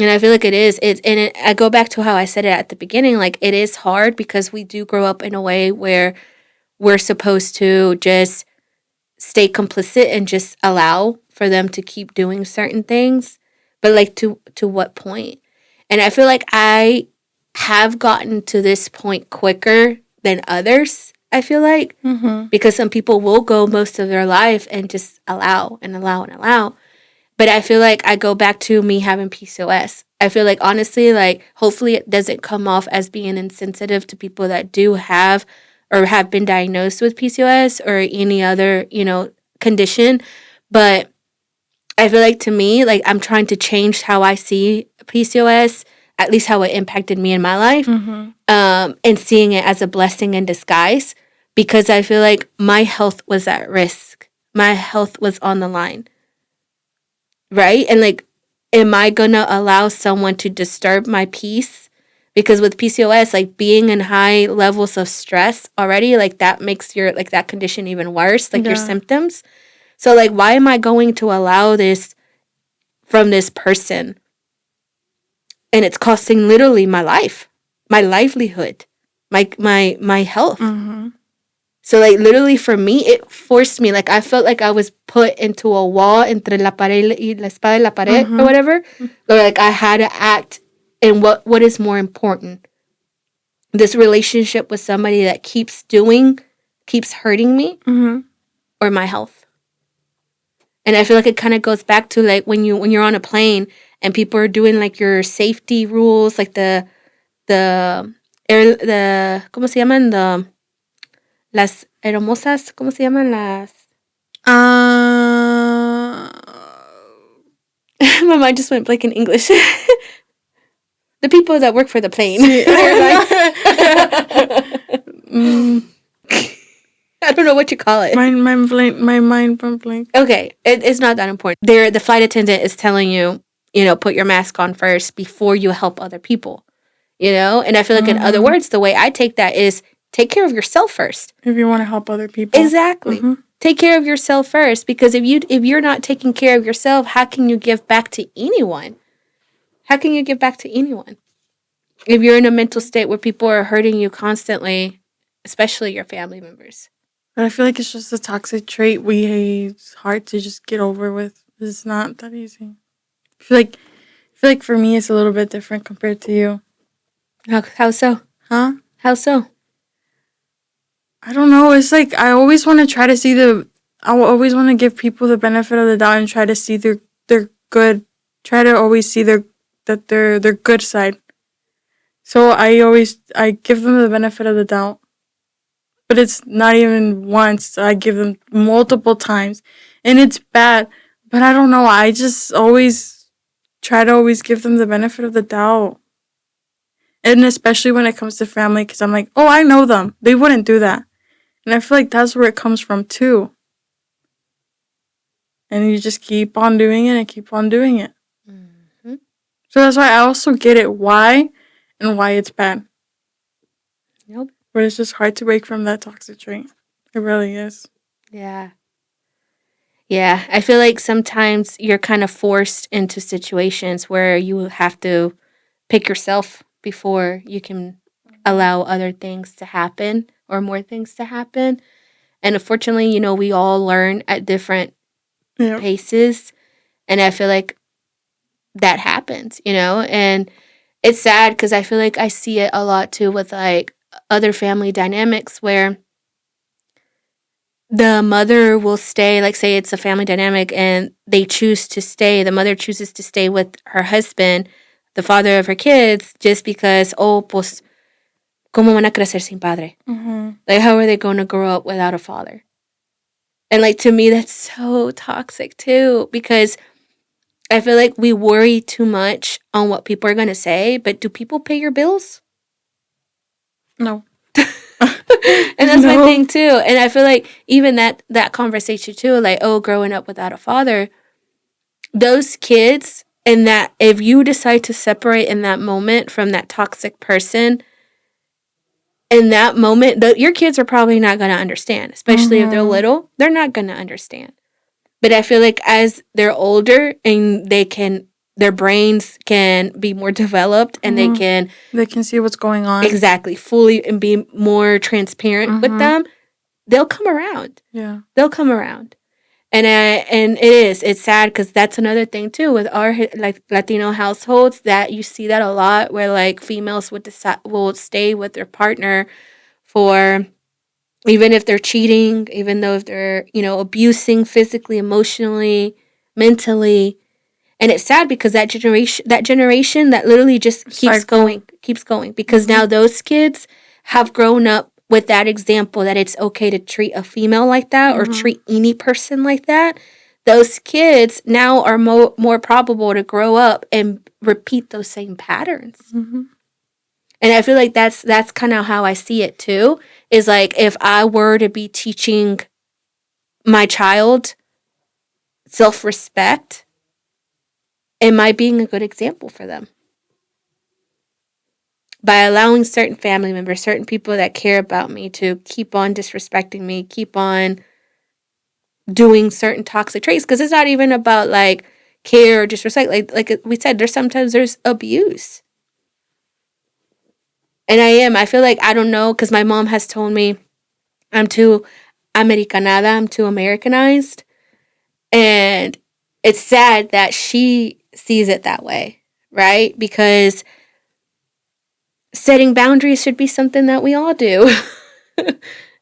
And I feel like it is. I go back to how I said it at the beginning. Like, it is hard because we do grow up in a way where we're supposed to just stay complicit and just allow for them to keep doing certain things. But, like, to what point? And I feel like I have gotten to this point quicker than others, I feel like. Mm-hmm. Because some people will go most of their life and just allow and allow and allow. But I feel like I go back to me having PCOS. I feel like, honestly, like, hopefully it doesn't come off as being insensitive to people that do have or have been diagnosed with PCOS or any other, condition. But I feel like, to me, like, I'm trying to change how I see PCOS, at least how it impacted me in my life, Mm-hmm. And seeing it as a blessing in disguise, because I feel like my health was at risk. My health was on the line. Right? And, like, am I going to allow someone to disturb my peace? Because with PCOS, like, being in high levels of stress already, like, that makes your, like, that condition even worse, like, your symptoms. So, like, why am I going to allow this from this person? And it's costing literally my life, my livelihood, my health. Mm-hmm. So, like, literally for me, it forced me. Like, I felt like I was put into a wall entre la pared y la espada y la pared, Mm-hmm. or whatever. Or, like, I had to act in what is more important. This relationship with somebody that keeps hurting me, Mm-hmm. or my health. And I feel like it kind of goes back to, like, when you're on a plane and people are doing, like, your safety rules, like the ¿cómo se llaman? Las hermosas, ¿cómo se llaman las? My mind just went blank in English. The people that work for the plane. I don't know what you call it. My mind went blank. Okay, it's not that important. The flight attendant is telling you, put your mask on first before you help other people. And I feel like, in other words, the way I take that is, take care of yourself first. If you want to help other people. Exactly. Mm-hmm. Take care of yourself first, because if you're not taking care of yourself, how can you give back to anyone? How can you give back to anyone? If you're in a mental state where people are hurting you constantly, especially your family members. But I feel like it's just a toxic trait it's hard to just get over with. It's not that easy. I feel like for me it's a little bit different compared to you. How so? Huh? How so? I don't know. It's like I always want to try to see I always want to give people the benefit of the doubt and try to see their good. Try to always see their good side. So I give them the benefit of the doubt. But it's not even once. I give them multiple times. And it's bad. But I don't know. I just always try to always give them the benefit of the doubt. And especially when it comes to family, because I'm like, oh, I know them. They wouldn't do that. And I feel like that's where it comes from, too. And you just keep on doing it and keep on doing it. Mm-hmm. So that's why I also get it why and why it's bad. Yep. But it's just hard to break from that toxic trait. It really is. Yeah. Yeah. I feel like sometimes you're kind of forced into situations where you have to pick yourself before you can allow other things to happen or more things to happen. And unfortunately, we all learn at different paces. And I feel like that happens, and it's sad because I feel like I see it a lot too with, like, other family dynamics where the mother will stay, like, say it's a family dynamic and the mother chooses to stay with her husband, the father of her kids, just because, pues, ¿cómo van a crecer sin padre? Mm-hmm. Like, how are they going to grow up without a father? And, like, to me, that's so toxic too, because I feel like we worry too much on what people are going to say, but do people pay your bills? No. And that's my thing too. And I feel like even that conversation too, like, growing up without a father, those kids, and that if you decide to separate in that moment from that toxic person, in that moment, your kids are probably not going to understand, especially if they're little. They're not going to understand. But I feel like as they're older and they can their brains can be more developed and they can see what's going on. Exactly. Fully and be more transparent with them. They'll come around. Yeah. They'll come around. And it's sad because that's another thing too with our like Latino households that you see that a lot where like females will stay with their partner for even if they're cheating, even though if they're, abusing physically, emotionally, mentally. And it's sad because that generation that literally just keeps going because now those kids have grown up with that example that it's okay to treat a female like that or treat any person like that. Those kids now are more probable to grow up and repeat those same patterns. And I feel like that's kind of how I see it too, is like if I were to be teaching my child self-respect, am I being a good example for them? By allowing certain family members, certain people that care about me to keep on disrespecting me, keep on doing certain toxic traits. Because it's not even about like care or disrespect. Like we said, there's abuse. And I feel like, I don't know, because my mom has told me I'm too Americanada, I'm too Americanized. And it's sad that she sees it that way, right? Because setting boundaries should be something that we all do.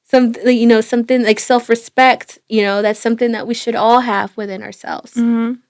Something like self-respect, that's something that we should all have within ourselves.